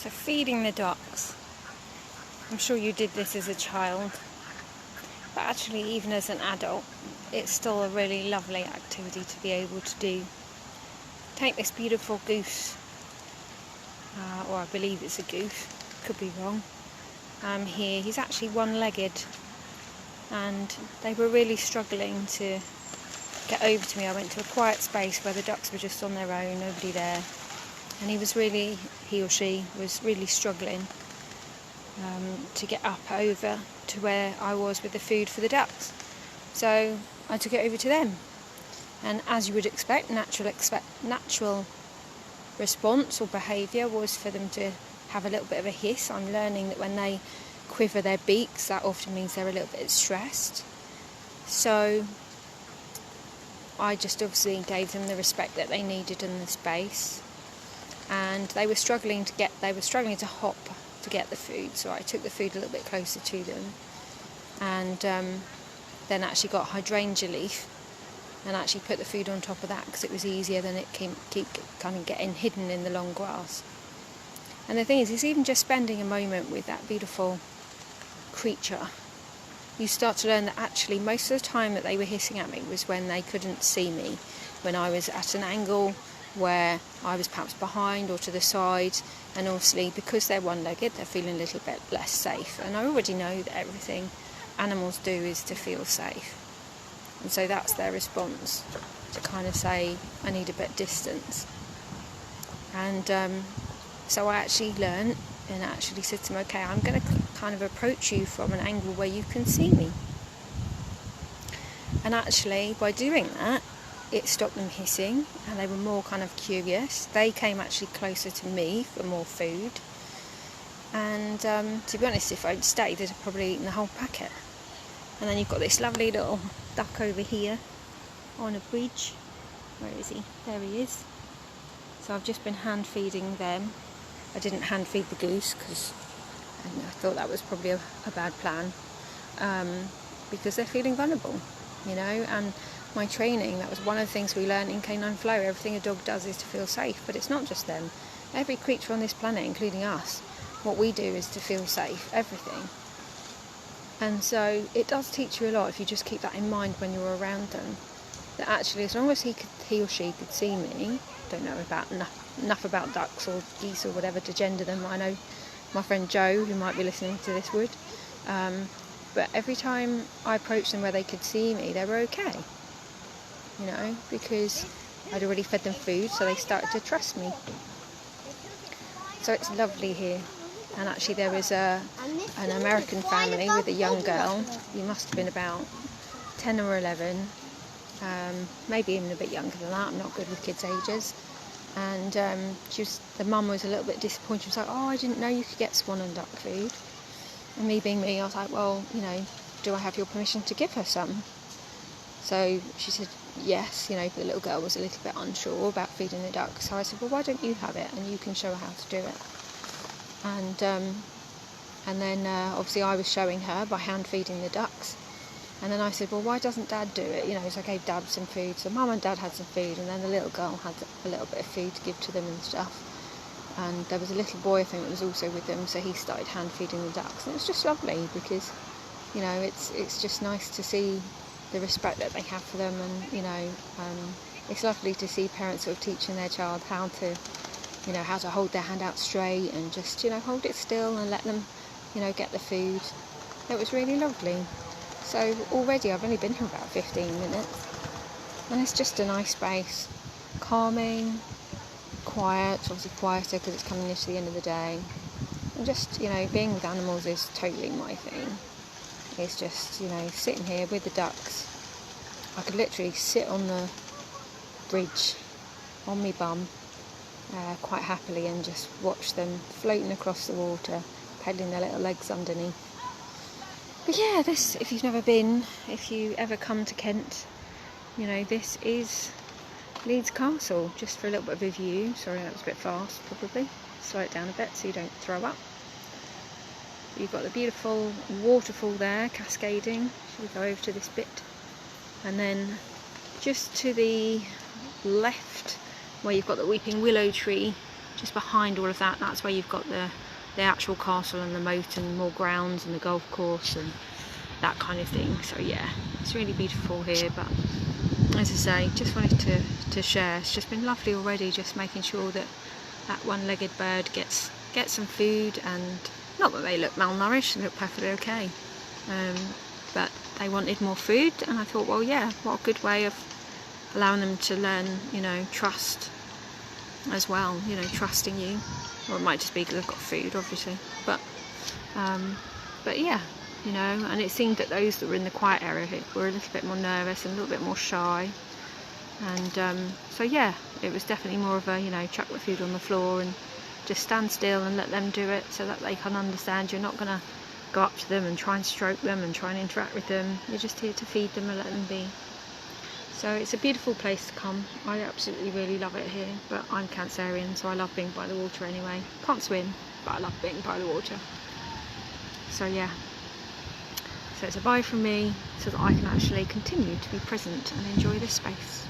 So feeding the ducks. I'm sure you did this as a child, but actually even as an adult, it's still a really lovely activity to be able to do. Take this beautiful goose, or I believe it's a goose, could be wrong. Here, he's actually one-legged, and they were really struggling to get over to me. I went to a quiet space where the ducks were just on their own, nobody there, and he or she was really struggling to get up over to where I was with the food for the ducks. So I took it over to them, and as you would expect, natural response or behaviour was for them to have a little bit of a hiss. I'm learning that when they quiver their beaks, that often means they're a little bit stressed. So I just obviously gave them the respect that they needed in the space, and they were struggling to hop to get the food, so I took the food a little bit closer to them, and then actually got hydrangea leaf and actually put the food on top of that because it was easier than it keep kind of getting hidden in the long grass. And the thing is even just spending a moment with that beautiful creature, you start to learn that actually most of the time that they were hissing at me was when they couldn't see me, when I was at an angle where I was perhaps behind or to the side, and obviously because they're one-legged they're feeling a little bit less safe, and I already know that everything animals do is to feel safe, and so that's their response, to kind of say I need a bit of distance. And so I actually learned and actually said to them, okay, I'm going to kind of approach you from an angle where you can see me. And actually by doing that, it stopped them hissing, and they were more kind of curious. They came actually closer to me for more food, and to be honest, if I'd stayed, they'd have probably eaten the whole packet. And then you've got this lovely little duck over here on a bridge. Where is he? There he is. So I've just been hand feeding them. I didn't hand feed the goose because I thought that was probably a bad plan, because they're feeling vulnerable, and my training, that was one of the things we learned in Canine Flow. Everything a dog does is to feel safe, but it's not just them. Every creature on this planet, including us, what we do is to feel safe, everything. And so it does teach you a lot if you just keep that in mind when you're around them, that actually as long as he or she could see me, don't know about enough about ducks or geese or whatever to gender them. I know my friend Joe, who might be listening to this, would, but every time I approached them where they could see me, they were okay, because I'd already fed them food, so they started to trust me. So it's lovely here. And actually there was an American family with a young girl. He must have been about 10 or 11, maybe even a bit younger than that. I'm not good with kids' ages. And the mum was a little bit disappointed. She was like, oh, I didn't know you could get swan and duck food. And me being me, I was like, well, do I have your permission to give her some? So she said yes, but the little girl was a little bit unsure about feeding the ducks. So I said, well, why don't you have it and you can show her how to do it? And then obviously I was showing her by hand feeding the ducks. And then I said, well, why doesn't Dad do it? So I gave Dad some food. So Mum and Dad had some food, and then the little girl had a little bit of food to give to them and stuff. And there was a little boy, I think, that was also with them, so he started hand feeding the ducks. And it was just lovely because, it's just nice to see the respect that they have for them, and, it's lovely to see parents sort of teaching their child how to hold their hand out straight and just, hold it still and let them, get the food. It was really lovely. So already I've only been here about 15 minutes, and it's just a nice space, calming, quiet, obviously quieter because it's coming near to the end of the day, and just, being with animals is totally my thing. It's just, sitting here with the ducks. I could literally sit on the bridge on my bum quite happily and just watch them floating across the water, peddling their little legs underneath. But yeah, this, if you've never been, if you ever come to Kent, this is Leeds Castle, just for a little bit of a view. Sorry, that was a bit fast, probably. Slow it down a bit so you don't throw up. You've got the beautiful waterfall there, cascading. Shall we go over to this bit? And then just to the left, where you've got the weeping willow tree just behind all of that, that's where you've got the actual castle and the moat and more grounds and the golf course and that kind of thing. So yeah, it's really beautiful here. But as I say, just wanted to share. It's just been lovely already, just making sure that that one-legged bird gets some food, and not that they look malnourished, they look perfectly okay, but they wanted more food, and I thought, well, yeah, what a good way of allowing them to learn, you know, trust as well, you know, trusting you. Or it might just be because I've got food, obviously, but yeah, you know. And it seemed that those that were in the quiet area were a little bit more nervous and a little bit more shy, and so yeah, it was definitely more of a, you know, chuck the food on the floor and just stand still and let them do it, so that they can understand you're not going to go up to them and try and stroke them and try and interact with them. You're just here to feed them and let them be. So it's a beautiful place to come. I absolutely really love it here, but I'm Cancerian, so I love being by the water anyway. Can't swim, but I love being by the water. So yeah, so it's a bye from me, so that I can actually continue to be present and enjoy this space.